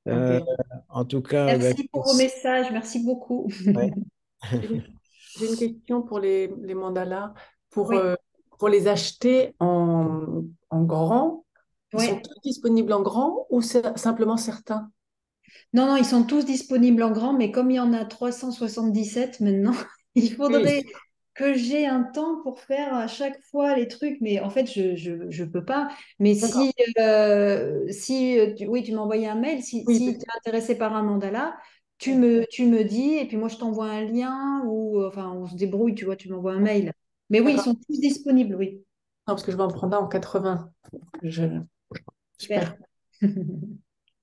Ok. en tout cas, ben, merci pour vos messages. Merci beaucoup. ouais. J'ai une j'ai une question pour les mandalas. Pour, Oui, euh, pour les acheter en grand, ils sont ouais. tous disponibles en grand ou c'est simplement certains? Non, non, ils sont tous disponibles en grand, mais comme il y en a 377 maintenant, il Oui, faudrait que j'ai un temps pour faire à chaque fois les trucs. Mais en fait, je peux pas. Mais d'accord. oui, tu m'as envoyé un mail. Oui, Si tu es intéressé par un mandala, tu me dis, et puis moi, je t'envoie un lien ou enfin, on se débrouille, tu vois, tu m'envoies un mail. Mais oui, ils d'accord. sont tous disponibles, oui. Non, parce que je vais en prendre un en 80. Je... Super. Super.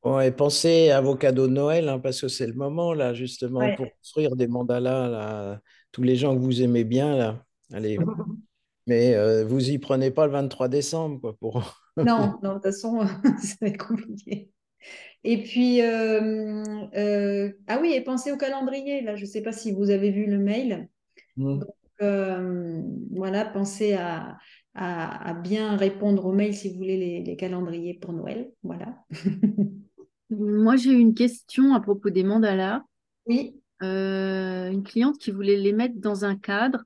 Ouais, pensez à vos cadeaux de Noël, hein, parce que c'est le moment là, justement, Ouais. pour construire des mandalas là, tous les gens que vous aimez bien là. Allez, mais vous y prenez pas le 23 décembre, quoi, pour. Non, non, de toute façon, ça va être compliqué. Et puis, ah oui, et pensez au calendrier. Là, je ne sais pas si vous avez vu le mail. Hmm. Donc, voilà, pensez à bien répondre au mail si vous voulez les calendriers pour Noël. Voilà. Moi, j'ai eu une question à propos des mandalas. Oui, Une cliente qui voulait les mettre dans un cadre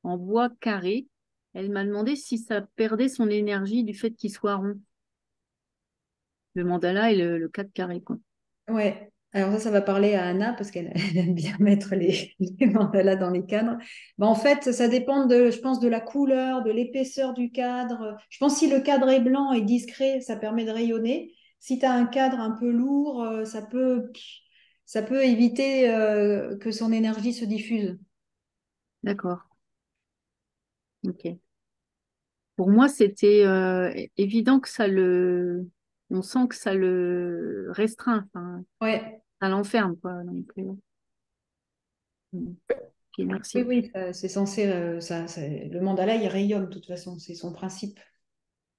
en bois carré. Elle m'a demandé si ça perdait son énergie du fait qu'il soit rond, le mandala et le cadre carré, quoi. ouais. Alors ça va parler à Anna parce qu'elle elle aime bien mettre les mandalas dans les cadres. Ben, en fait, ça dépend je pense, de la couleur, de l'épaisseur du cadre. Je pense que si le cadre est blanc et discret, ça permet de rayonner. Si tu as un cadre un peu lourd, ça peut éviter que son énergie se diffuse. D'accord. Ok. Pour moi, c'était évident que on sent que ça le restreint, enfin, Ouais, ça l'enferme, quoi. Donc, ok, oui, merci. oui, c'est censé, le mandala, il rayonne de toute façon, c'est son principe.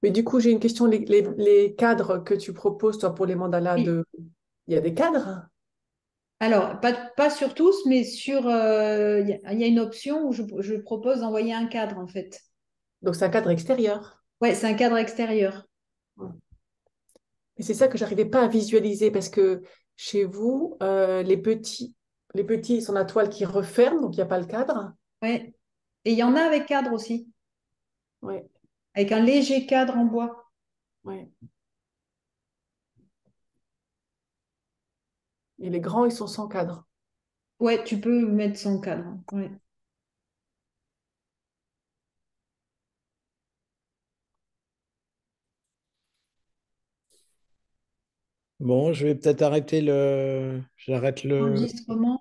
Mais du coup, j'ai une question. Les cadres que tu proposes, toi, pour les mandalas Oui. Il y a des cadres? Alors, pas sur tous, mais il y a une option où je propose d'envoyer un cadre, en fait. Donc, c'est un cadre extérieur. Ouais, c'est un cadre extérieur. Et c'est ça que j'arrivais pas à visualiser parce que chez vous, les petits, ils sont la toile qui referme, donc il n'y a pas le cadre. Ouais. Et il y en a avec cadre aussi, Ouais, avec un léger cadre en bois. ouais. Et les grands, ils sont sans cadre. Ouais, tu peux mettre son cadre. Ouais. Bon, je vais peut-être j'arrête Enregistrement.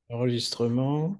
l'enregistrement.